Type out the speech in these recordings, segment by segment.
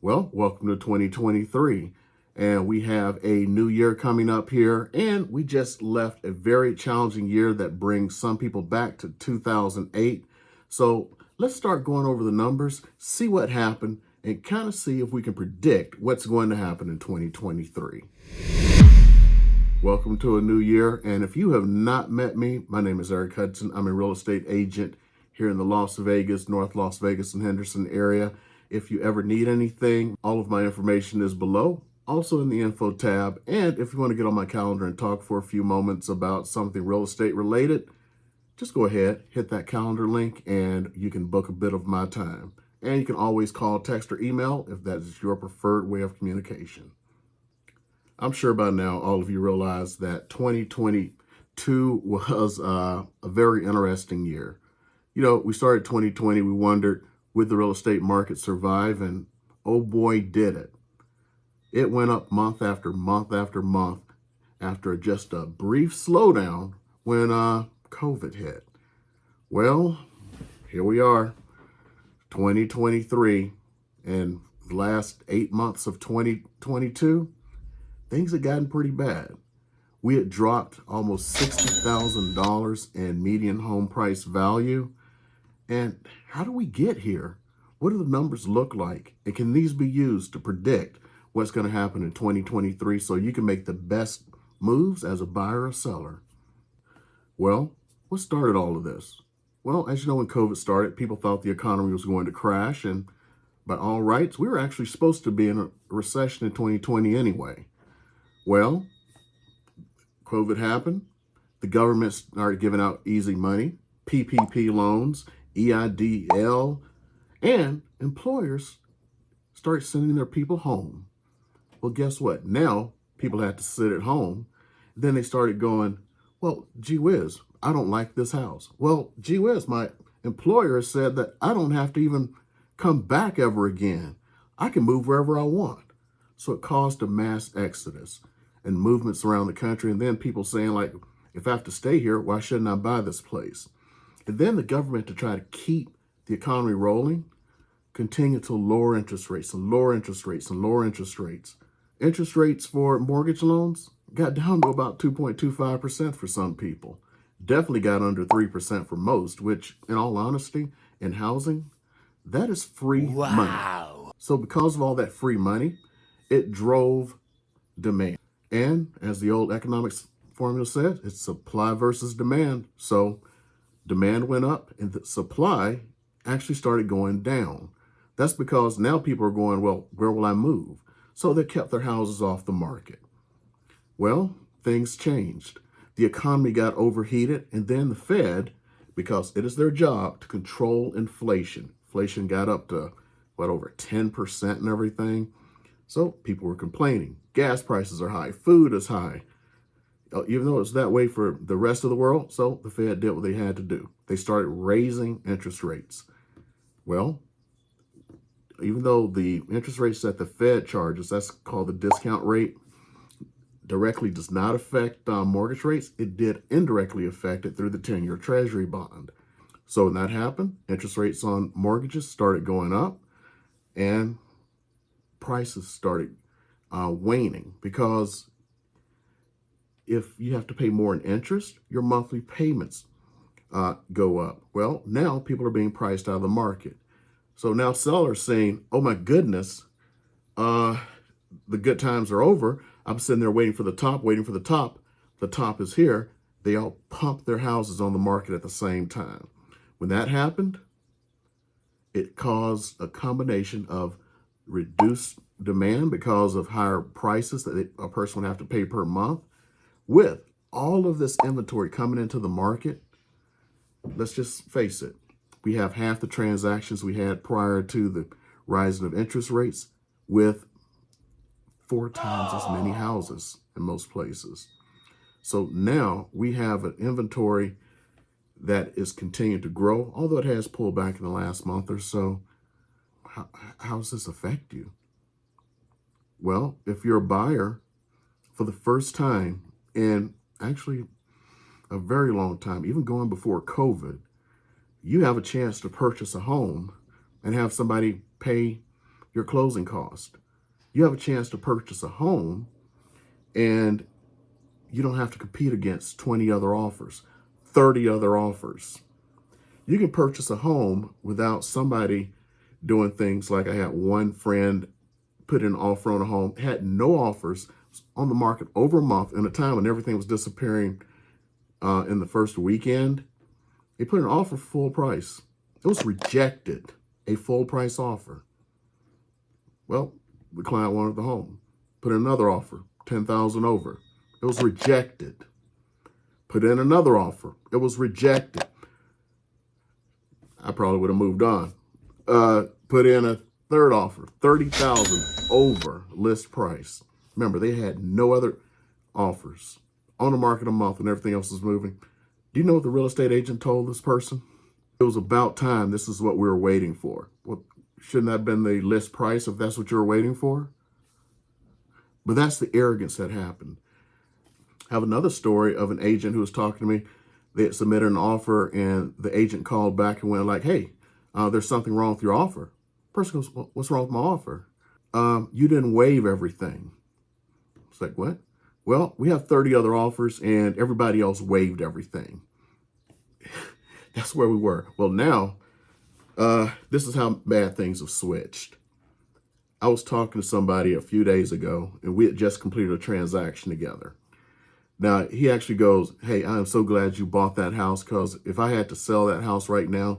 Well, welcome to 2023. And we have a new year coming up here. And we just left a very challenging year that brings some people back to 2008. So let's start going over the numbers, see what happened, and kind of see if we can predict what's going to happen in 2023. Welcome to a new year. And if you have not met me, my name is Eric Hudson. I'm a real estate agent here in the Las Vegas, North Las Vegas and Henderson area. If you ever need anything, all of my information is below, also in the info tab. And if you want to get on my calendar and talk for a few moments about something real estate related, just go ahead, hit that calendar link, and you can book a bit of my time. And you can always call, text, or email if that is your preferred way of communication. I'm sure by now all of you realize that 2022 was a very interesting year. You know, we started 2020, we wondered, would the real estate market survive? And oh boy, did it. It went up month after month after month after just a brief slowdown when COVID hit. Well, here we are, 2023, and the last 8 months of 2022, things had gotten pretty bad. We had dropped almost $60,000 in median home price value. And how do we get here? What do the numbers look like? And can these be used to predict what's going to happen in 2023 so you can make the best moves as a buyer or seller? Well, what started all of this? Well, as you know, when COVID started, people thought the economy was going to crash. And by all rights, we were actually supposed to be in a recession in 2020 anyway. Well, COVID happened. The government started giving out easy money, PPP loans, EIDL, and employers start sending their people home. Well, guess what? Now people had to sit at home. Then they started going, well, gee whiz, I don't like this house. Well, gee whiz, my employer said that I don't have to even come back ever again. I can move wherever I want. So it caused a mass exodus and movements around the country. And then people saying, like, if I have to stay here, why shouldn't I buy this place? And then the government, to try to keep the economy rolling, continued to lower interest rates and lower interest rates and lower interest rates. Interest rates for mortgage loans got down to about 2.25% for some people. Definitely got under 3% for most, which, in all honesty, in housing, that is free money. So because of all that free money, it drove demand. And as the old economics formula said, it's supply versus demand. So demand went up and the supply actually started going down. That's because now people are going, well, where will I move? So they kept their houses off the market. Well, things changed. The economy got overheated, and then the Fed, because it is their job to control inflation. Inflation got up to, over 10% and everything. So people were complaining. Gas prices are high. Food is high. Even though it's that way for the rest of the world, so the Fed did what they had to do. They started raising interest rates. Well, even though the interest rates that the Fed charges, that's called the discount rate, directly does not affect mortgage rates, it did indirectly affect it through the 10-year Treasury bond. So when that happened, interest rates on mortgages started going up and prices started waning, because if you have to pay more in interest, your monthly payments go up. Well, now people are being priced out of the market. So now sellers saying, oh my goodness, the good times are over. I'm sitting there waiting for the top, waiting for the top. The top is here. They all pump their houses on the market at the same time. When that happened, it caused a combination of reduced demand because of higher prices that a person would have to pay per month. With all of this inventory coming into the market, let's just face it, we have half the transactions we had prior to the rising of interest rates, with 4 times as many houses in most places. So now we have an inventory that is continuing to grow, although it has pulled back in the last month or so. How does this affect you? Well, if you're a buyer for the first time in actually a very long time, even going before COVID, you have a chance to purchase a home and have somebody pay your closing cost. You have a chance to purchase a home and you don't have to compete against 20 other offers, 30 other offers. You can purchase a home without somebody doing things like I had one friend put in an offer on a home, had no offers, was on the market over a month in a time when everything was disappearing in the first weekend. They put an offer full price. It was rejected, a full price offer. Well, the client wanted the home. Put in another offer, 10,000 over. It was rejected. Put in another offer. It was rejected. I probably would have moved on. Put in a third offer, 30,000 over list price. Remember, they had no other offers on the market a month and everything else was moving. Do you know what the real estate agent told this person? It was about time. This is what we were waiting for. Well, shouldn't that have been the list price if that's what you were waiting for? But that's the arrogance that happened. I have another story of an agent who was talking to me. They had submitted an offer and the agent called back and went like, hey, there's something wrong with your offer. Person goes, well, what's wrong with my offer? You didn't waive everything. It's like, what? Well, we have 30 other offers and everybody else waived everything. That's where we were. Well, now, this is how bad things have switched. I was talking to somebody a few days ago and we had just completed a transaction together. Now, he actually goes, hey, I'm so glad you bought that house because if I had to sell that house right now,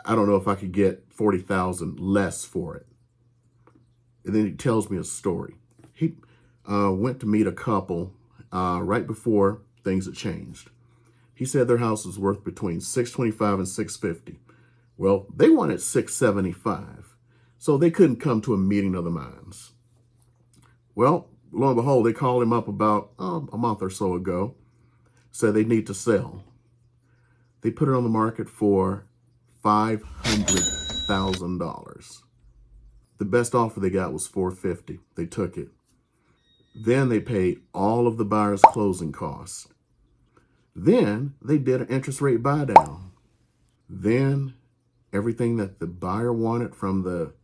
I don't know if I could get 40,000 less for it. And then he tells me a story. He went to meet a couple right before things had changed. He said their house was worth between 625 and 650. Well, they wanted 675. So they couldn't come to a meeting of the minds. Well, lo and behold, they called him up about a month or so ago, said they need to sell. They put it on the market for $500,000. The best offer they got was $450,000. They took it. Then they paid all of the buyer's closing costs. Then they did an interest rate buy down. Then everything that the buyer wanted from the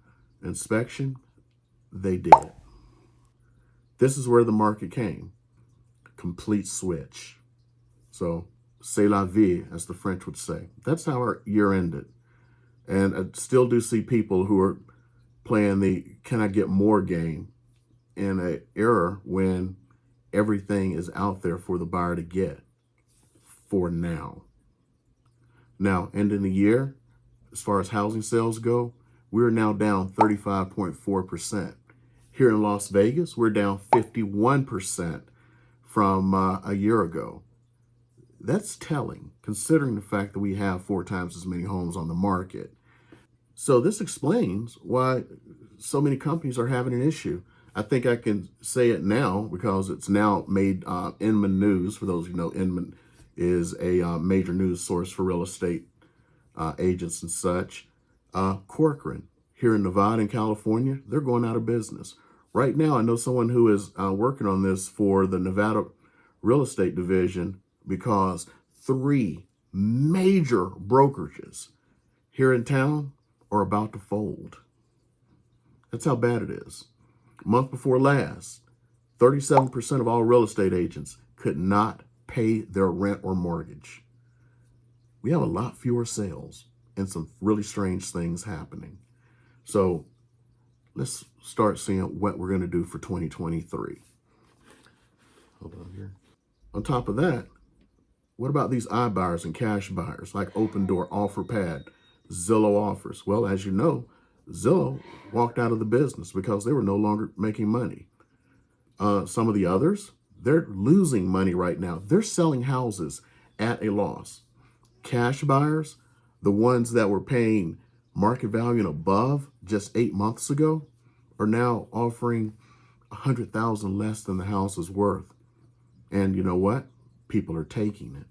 inspection, they did. This is where the market came. Complete switch. So, c'est la vie, as the French would say. That's how our year ended. And I still do see people who are playing the can I get more game in an era when everything is out there for the buyer to get for now. Now, ending the year, as far as housing sales go, we're now down 35.4%. Here in Las Vegas, we're down 51% from a year ago. That's telling, considering the fact that we have 4 times as many homes on the market. So this explains why so many companies are having an issue. I think I can say it now because it's now made Inman News. For those who know, Inman is a major news source for real estate agents and such. Corcoran, here in Nevada and California, they're going out of business. Right now, I know someone who is working on this for the Nevada real estate division because 3 major brokerages here in town are about to fold. That's how bad it is. Month before last, 37% of all real estate agents could not pay their rent or mortgage. We have a lot fewer sales and some really strange things happening. So let's start seeing what we're going to do for 2023. Hold on here. On top of that, what about these iBuyers and cash buyers like Open Door, OfferPad, Zillow Offers? Well, as you know, Zillow walked out of the business because they were no longer making money. Some of the others, they're losing money right now. They're selling houses at a loss. Cash buyers, the ones that were paying market value and above just 8 months ago, are now offering $100,000 less than the house is worth. And you know what? People are taking it.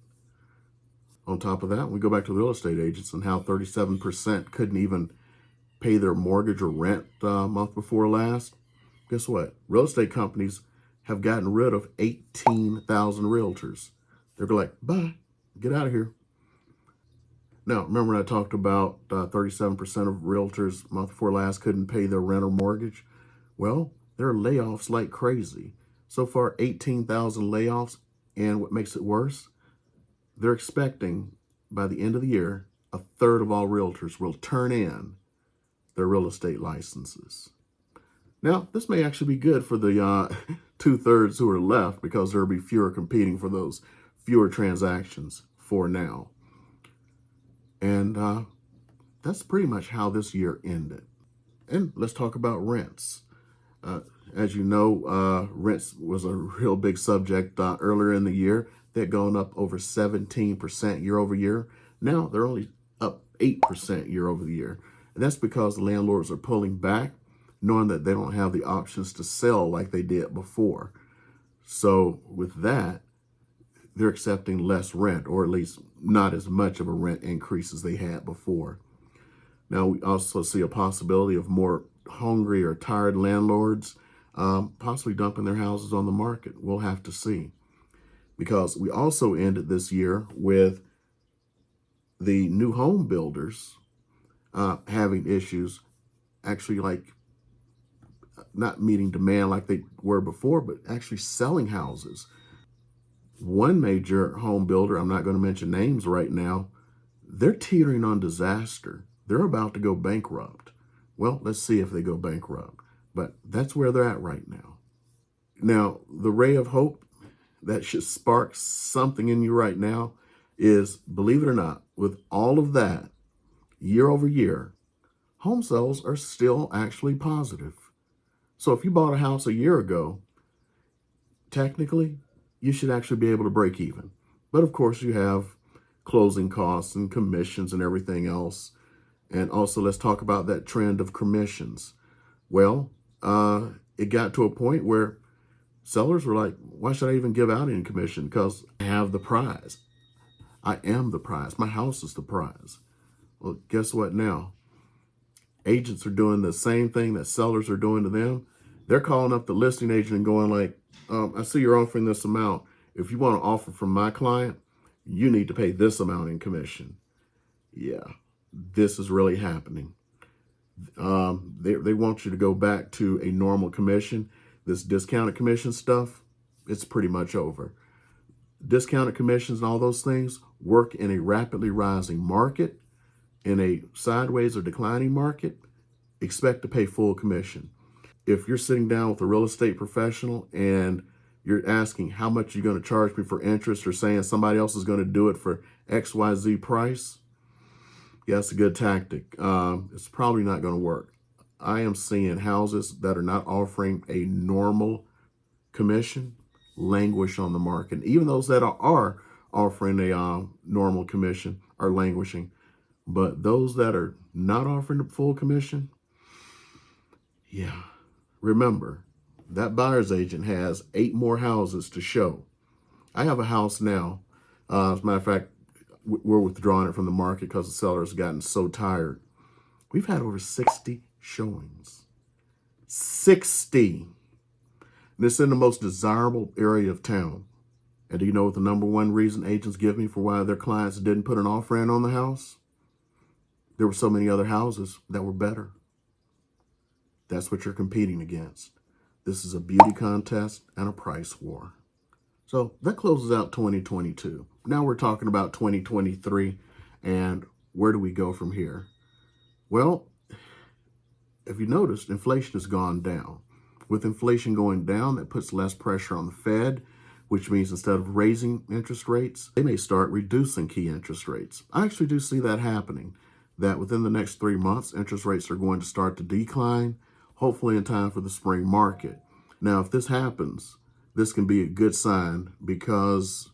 On top of that, we go back to real estate agents and how 37% couldn't even pay their mortgage or rent month before last. Guess what? Real estate companies have gotten rid of 18,000 realtors. They're like, bye, get out of here. Now, remember when I talked about 37% of realtors month before last couldn't pay their rent or mortgage? Well, there are layoffs like crazy. So far, 18,000 layoffs. And what makes it worse, they're expecting by the end of the year, a third of all realtors will turn in their real estate licenses. Now, this may actually be good for the 2/3 who are left because there will be fewer competing for those fewer transactions for now. And that's pretty much how this year ended. And let's talk about rents. As you know, rents was a real big subject earlier in the year. They'd gone up over 17% year over year. Now they're only up 8% year over the year. And that's because the landlords are pulling back, knowing that they don't have the options to sell like they did before. So with that, they're accepting less rent, or at least not as much of a rent increase as they had before. Now, we also see a possibility of more hungry or tired landlords possibly dumping their houses on the market. We'll have to see. Because we also ended this year with the new home builders having issues, actually like not meeting demand like they were before, but actually selling houses. One major home builder, I'm not going to mention names right now, they're teetering on disaster. They're about to go bankrupt. Well, let's see if they go bankrupt. But that's where they're at right now. Now, the ray of hope that should spark something in you right now is, believe it or not, with all of that, year over year, home sales are still actually positive. So if you bought a house a year ago, technically, you should actually be able to break even. But of course, you have closing costs and commissions and everything else. And also, let's talk about that trend of commissions. Well, it got to a point where sellers were like, why should I even give out any commission? Because I have the prize. I am the prize. My house is the prize. Well, guess what now? Agents are doing the same thing that sellers are doing to them. They're calling up the listing agent and going like, I see you're offering this amount. If you want to offer from my client, you need to pay this amount in commission. Yeah, this is really happening. They want you to go back to a normal commission. This discounted commission stuff, it's pretty much over. Discounted commissions and all those things work in a rapidly rising market. In a sideways or declining market, expect to pay full commission. If you're sitting down with a real estate professional and you're asking how much you're going to charge me for interest, or saying somebody else is going to do it for XYZ price, yeah, it's a good tactic. It's probably not going to work. I am seeing houses that are not offering a normal commission languish on the market. Even those that are offering a normal commission are languishing. But those that are not offering the full commission, yeah, remember, that buyer's agent has 8 more houses to show. I have a house now. As a matter of fact, we're withdrawing it from the market because the seller's gotten so tired. We've had over 60 showings. 60. And it's in the most desirable area of town. And do you know what the number one reason agents give me for why their clients didn't put an offer in on the house? There were so many other houses that were better. That's what you're competing against. This is a beauty contest and a price war. So that closes out 2022. Now we're talking about 2023, and where do we go from here? Well, if you noticed, inflation has gone down. With inflation going down, that puts less pressure on the Fed, which means instead of raising interest rates, they may start reducing key interest rates. I actually do see that happening, that within the next 3 months, interest rates are going to start to decline, hopefully in time for the spring market. Now, if this happens, this can be a good sign because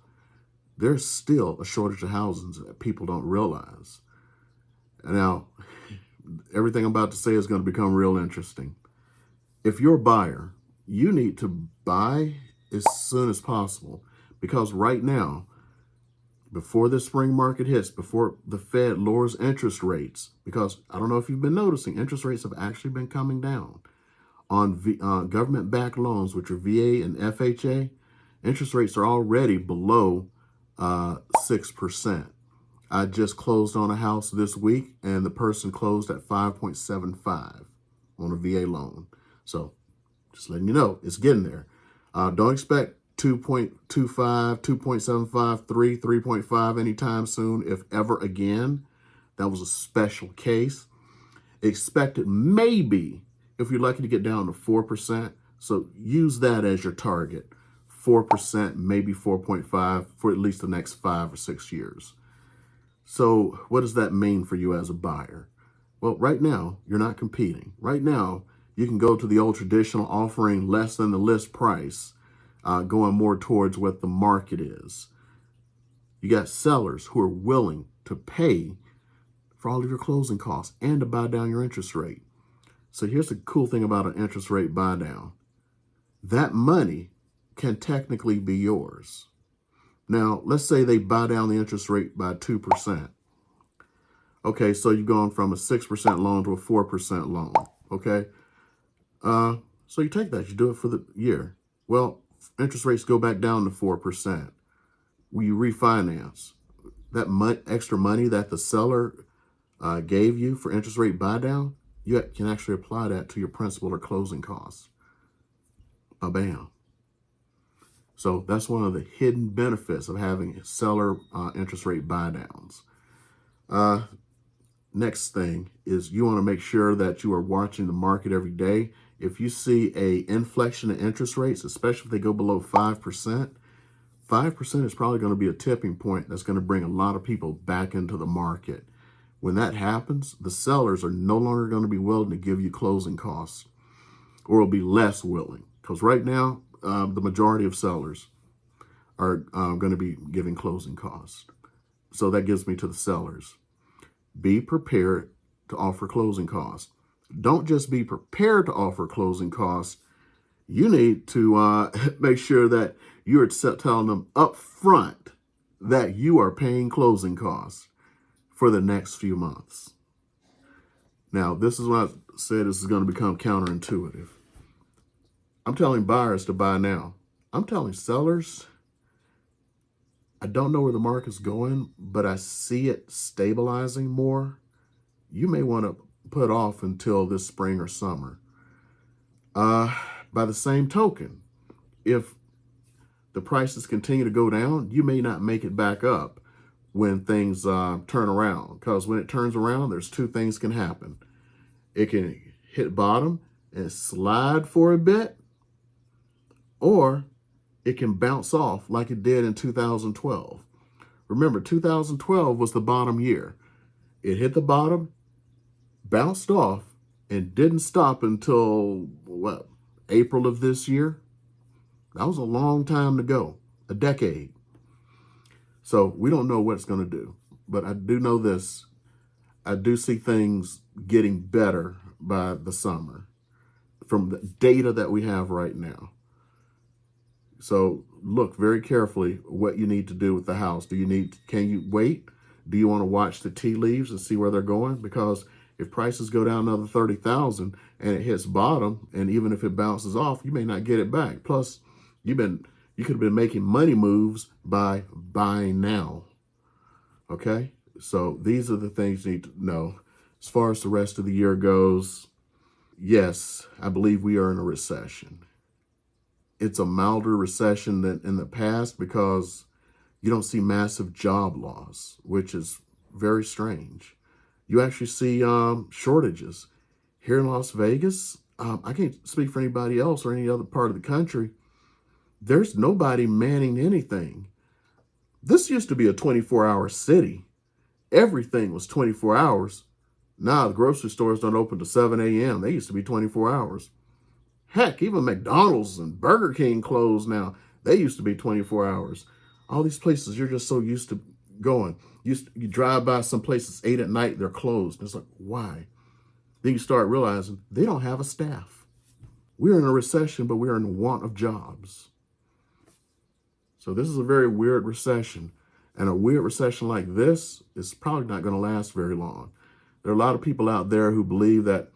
there's still a shortage of houses that people don't realize. Now, everything I'm about to say is going to become real interesting. If you're a buyer, you need to buy as soon as possible, because right now, before the spring market hits, before the Fed lowers interest rates, because I don't know if you've been noticing, interest rates have actually been coming down. On government-backed loans, which are VA and FHA, interest rates are already below 6%. I just closed on a house this week, and the person closed at 5.75 on a VA loan. So just letting you know, it's getting there. Don't expect 2.25, 2.75, 3, 3.5 anytime soon, if ever again. That was a special case. Expect it maybe, if you're lucky, to get down to 4%. So use that as your target. 4%, maybe 4.5 for at least the next 5 or 6 years. So what does that mean for you as a buyer? Well, right now, you're not competing. Right now, you can go to the old traditional offering less than the list price, going more towards what the market is. You got sellers who are willing to pay for all of your closing costs and to buy down your interest rate. So here's the cool thing about an interest rate buy down. That money can technically be yours. Now, let's say they buy down the interest rate by 2%. Okay, so you've gone from a 6% loan to a 4% loan, okay? So you take that, you do it for the year. Well, interest rates go back down to 4%. We refinance. That extra money that the seller gave you for interest rate buy down, you can actually apply that to your principal or closing costs. Bam. So that's one of the hidden benefits of having seller interest rate buy downs. Next thing is you want to make sure that you are watching the market every day. If you see a inflection in interest rates, especially if they go below 5%, 5% is probably going to be a tipping point that's going to bring a lot of people back into the market. When that happens, the sellers are no longer going to be willing to give you closing costs, or will be less willing. Because right now, the majority of sellers are going to be giving closing costs. So that gives me to the sellers. Be prepared to offer closing costs. Don't just be prepared to offer closing costs. You need to make sure that you're telling them up front that you are paying closing costs for the next few months. Now, this is what I said this is going to become counterintuitive. I'm telling buyers to buy now. I'm telling sellers, I don't know where the market's going, but I see it stabilizing more. You may want to put off until this spring or summer. By the same token, if the prices continue to go down, you may not make it back up when things turn around. Because when it turns around, there's two things can happen. It can hit bottom and slide for a bit, or it can bounce off like it did in 2012. Remember, 2012 was the bottom year. It hit the bottom, bounced off, and didn't stop until, what, April of this year? That was a long time to go, a decade. So we don't know what it's going to do. But I do know this. I do see things getting better by the summer from the data that we have right now. So look very carefully what you need to do with the house. Can you wait? Do you want to watch the tea leaves and see where they're going? Because if prices go down another 30,000 and it hits bottom, and even if it bounces off, you may not get it back. Plus, you could have been making money moves by buying now. Okay? So these are the things you need to know. As far as the rest of the year goes, yes, I believe we are in a recession. It's a milder recession than in the past because you don't see massive job loss, which is very strange. You actually see shortages. Here in Las Vegas, I can't speak for anybody else or any other part of the country. There's nobody manning anything. This used to be a 24-hour city. Everything was 24 hours. Now the grocery stores don't open till 7 a.m. They used to be 24 hours. Heck, even McDonald's and Burger King closed now. They used to be 24 hours. All these places you're just so used to going. You drive by some places 8 at night, they're closed. It's like, why? Then you start realizing they don't have a staff. We're in a recession, but we're in want of jobs. So this is a very weird recession. And a weird recession like this is probably not going to last very long. There are a lot of people out there who believe that,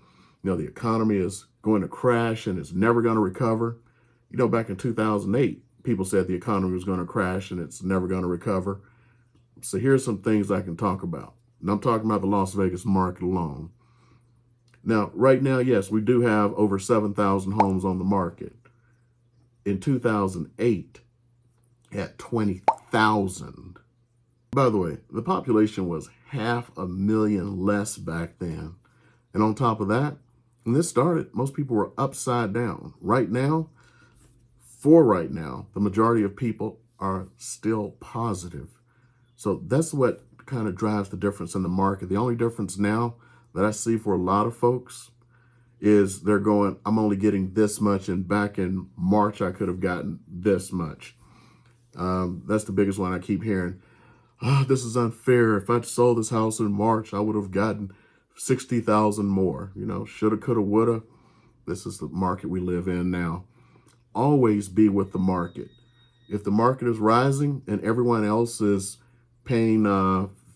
the economy is going to crash and it's never going to recover. Back in 2008, people said the economy was going to crash and it's never going to recover. So here's some things I can talk about. And I'm talking about the Las Vegas market alone. Now, right now, yes, we do have over 7,000 homes on the market. In 2008, at 20,000. By the way, the population was 500,000 less back then. And on top of that, when this started, most people were upside down. Right now, the majority of people are still positive. So that's what kind of drives the difference in the market. The only difference now that I see for a lot of folks is they're going, I'm only getting this much, and back in March, I could have gotten this much. That's the biggest one I keep hearing. This is unfair. If I'd sold this house in March, I would have gotten 60,000 more. You know, shoulda, coulda, woulda. This is the market we live in now. Always be with the market. If the market is rising and everyone else is paying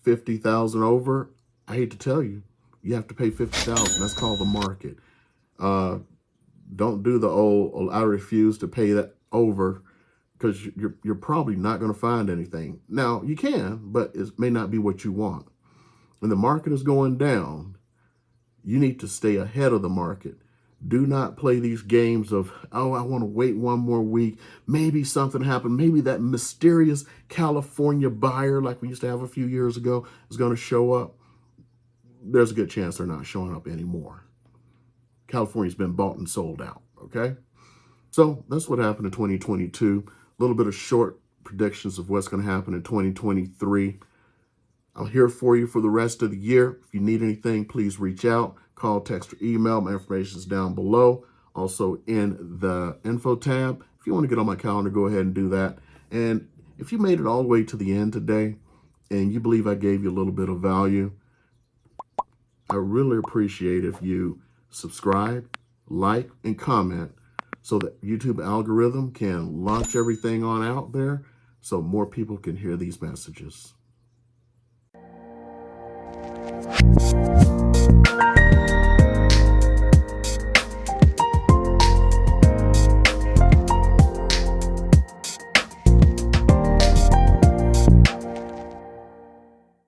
50,000 over, I hate to tell you, you have to pay 50,000. That's called the market. Don't do the old, I refuse to pay that over, because you're probably not going to find anything. Now, you can, but it may not be what you want. When the market is going down, you need to stay ahead of the market. Do not play these games of, oh, I want to wait one more week. Maybe something happened. Maybe that mysterious California buyer, like we used to have a few years ago, is going to show up. There's a good chance they're not showing up anymore. California's been bought and sold out, okay? So that's what happened in 2022. A little bit of short predictions of what's going to happen in 2023. I'm here for you for the rest of the year. If you need anything, please reach out. Call, text, or email. My information is down below. Also in the info tab. If you want to get on my calendar, go ahead and do that. And if you made it all the way to the end today and you believe I gave you a little bit of value, I really appreciate if you subscribe, like, and comment, so that YouTube algorithm can launch everything on out there so more people can hear these messages.